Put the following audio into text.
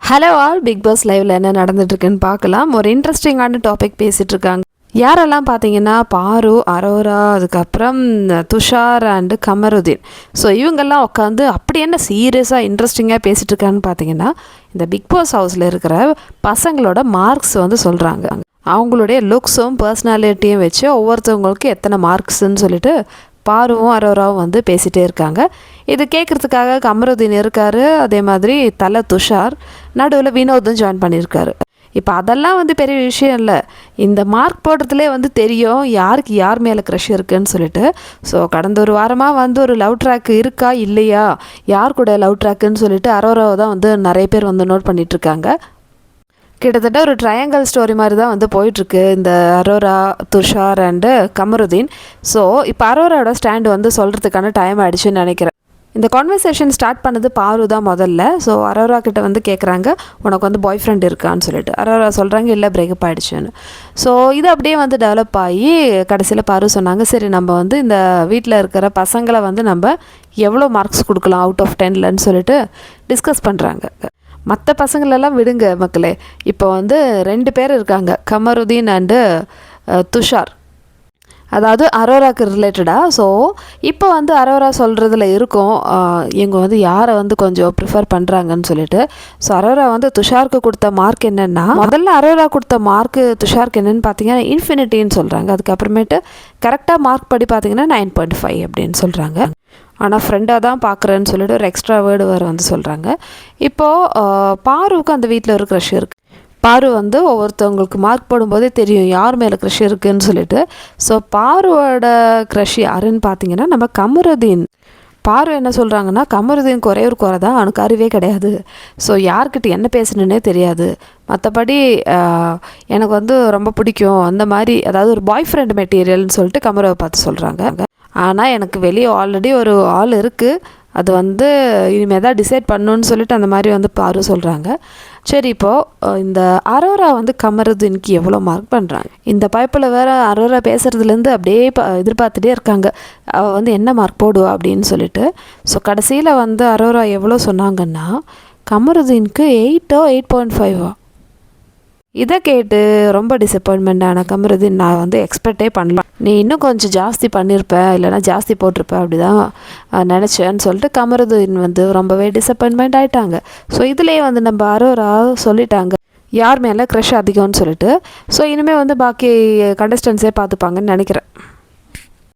Hello all, big pass லைவ்ல என்ன நடந்துட்டுருக்குன்னு பார்க்கலாம். ஒரு இன்ட்ரெஸ்டிங்கான டாபிக் பேசிகிட்டு இருக்காங்க. யாரெல்லாம் பார்த்தீங்கன்னா பாரு, அரோரா, அதுக்கப்புறம் துஷார் அண்டு கமருதீன். ஸோ இவங்கெல்லாம் உட்காந்து அப்படி என்ன சீரியஸாக இன்ட்ரெஸ்டிங்காக பேசிகிட்டு இருக்கான்னு பார்த்தீங்கன்னா, இந்த பிக் பாஸ் ஹவுஸில் இருக்கிற பசங்களோட மார்க்ஸ் வந்து சொல்கிறாங்க. அவங்களுடைய லுக்ஸும் பர்சனாலிட்டியும் வச்சு ஒவ்வொருத்தவங்களுக்கு எத்தனை மார்க்ஸ்ன்னு சொல்லிட்டு பாருவும் அரோராவும் வந்து பேசிகிட்டே இருக்காங்க. இது கேட்குறதுக்காக கமருதீன் இருக்கார், அதே மாதிரி தலை துஷார், நடுவில் வினோதும் ஜாயின் பண்ணியிருக்காரு. இப்போ அதெல்லாம் வந்து பெரிய விஷயம் இல்லை. இந்த மார்க் போடுறதுலே வந்து தெரியும் யாருக்கு யார் மேலே க்ரஷ் இருக்குதுன்னு சொல்லிட்டு. ஸோ கடந்த ஒரு வாரமாக வந்து ஒரு லவ் ட்ராக் இருக்கா இல்லையா, யார் கூட லவ் ட்ராக்குன்னு சொல்லிட்டு அரோராவை தான் வந்து நிறைய பேர் வந்து நோட் பண்ணிகிட்ருக்காங்க. கிட்டத்தட்ட ஒரு ட்ரையாங்கல் ஸ்டோரி மாதிரி தான் வந்து போயிட்டுருக்கு இந்த அரோரா, துஷார் அண்டு கமருதீன். ஸோ இப்போ அரோராவோட ஸ்டாண்டு வந்து சொல்கிறதுக்கான டைம் ஆகிடுச்சுன்னு நினைக்கிறேன். இந்த கான்வர்சேஷன் ஸ்டார்ட் பண்ணது பாரு தான் முதல்ல. ஸோ அரோரா கிட்ட வந்து கேட்குறாங்க, உனக்கு வந்து பாய் ஃப்ரெண்ட் இருக்கான்னு சொல்லிட்டு. அரோரா சொல்கிறாங்க, இல்லை பிரேக்கப் ஆகிடுச்சுன்னு. ஸோ இது அப்படியே வந்து டெவலப் ஆகி கடைசியில் பாரு சொன்னாங்க, சரி நம்ம வந்து இந்த வீட்டில் இருக்கிற பசங்களை வந்து நம்ம எவ்வளோ மார்க்ஸ் கொடுக்கலாம் அவுட் ஆஃப் 10லன்னு சொல்லிட்டு டிஸ்கஸ் பண்ணுறாங்க. மற்ற பசங்களெல்லாம் விடுங்க மக்களே, இப்போ வந்து 2 பேர் இருக்காங்க, கமருதீன் அண்டு துஷார், அதாவது அரோராக்கு ரிலேட்டடாக. ஸோ இப்போ வந்து அரோரா சொல்கிறதுல இருக்கும் இவங்க வந்து யாரை வந்து கொஞ்சம் ப்ரிஃபர் பண்ணுறாங்கன்னு சொல்லிட்டு. ஸோ அரோரா வந்து துஷாருக்கு கொடுத்த மார்க் என்னென்னா, முதல்ல அரோரா கொடுத்த மார்க்கு துஷாருக்கு என்னென்னு பார்த்தீங்கன்னா இன்ஃபினிட்டின்னு சொல்கிறாங்க. அதுக்கப்புறமேட்டு கரெக்டாக மார்க் படி பார்த்தீங்கன்னா 9.5 அப்படின்னு சொல்கிறாங்க. ஆனால் ஃப்ரெண்டாக தான் பார்க்குறேன்னு சொல்லிட்டு ஒரு எக்ஸ்ட்ரா வேர்டு வேறு வந்து சொல்கிறாங்க. இப்போது பாருவுக்கு அந்த வீட்டில் ஒரு க்ரஷ் இருக்குது. பாரு வந்து ஒவ்வொருத்தவங்களுக்கு மார்க் போடும்போதே தெரியும் யார் மேலே க்ரஷ் இருக்குதுன்னு சொல்லிட்டு. ஸோ பாருவோட க்ரஷ் யாருன்னு பார்த்தீங்கன்னா நம்ம கமருதீன். பாரு என்ன சொல்கிறாங்கன்னா, கமருதீனுக்கு ஒரே ஒரு குறை தான், அவனுக்கு அறிவே கிடையாது. ஸோ யார்கிட்ட என்ன பேசணுன்னே தெரியாது, மற்றபடி எனக்கு வந்து ரொம்ப பிடிக்கும் அந்த மாதிரி, அதாவது ஒரு பாய் ஃப்ரெண்ட் மெட்டீரியல்னு சொல்லிட்டு கமருவை பார்த்து சொல்கிறாங்க. ஆனால் எனக்கு வெளியே ஆல்ரெடி ஒரு ஆள் இருக்குது, அது வந்து இனிமேல் தான் டிசைட் பண்ணணுன்னு சொல்லிட்டு அந்த மாதிரி வந்து பாரு சொல்கிறாங்க. சரி, இப்போது இந்த அரோரா வந்து கமருதீனுக்கு எவ்வளோ மார்க் பண்ணுறாங்க. இந்த பைப்பில் வேறு அரோரா பேசுகிறதுலேருந்து அப்படியே எதிர்பார்த்துட்டே இருக்காங்க அவள் வந்து என்ன மார்க் போடுவா அப்படின்னு சொல்லிட்டு. ஸோ கடைசியில் வந்து அரோரா எவ்வளோ சொன்னாங்கன்னா, கமருதீனுக்கு 8 8.5. இதை கேட்டு ரொம்ப டிசப்பாயின்மெண்ட் ஆன கமருதீன், நான் வந்து எக்ஸ்பெக்டே பண்ணலாம், நீ இன்னும் கொஞ்சம் ஜாஸ்தி பண்ணியிருப்ப, இல்லைனா ஜாஸ்தி போட்டிருப்ப அப்படி தான் நினச்சேன்னு சொல்லிட்டு கமருதீன் வந்து ரொம்பவே டிசப்பாயின்மெண்ட் ஆகிட்டாங்க. ஸோ இதுலேயே வந்து நம்ம அரோரா சொல்லிட்டாங்க யார் மேலே க்ரஷ் அதிகம்னு சொல்லிட்டு. ஸோ இனிமேல் வந்து பாக்கி கண்டஸ்டன்ஸே பார்த்துப்பாங்கன்னு நினைக்கிறேன்.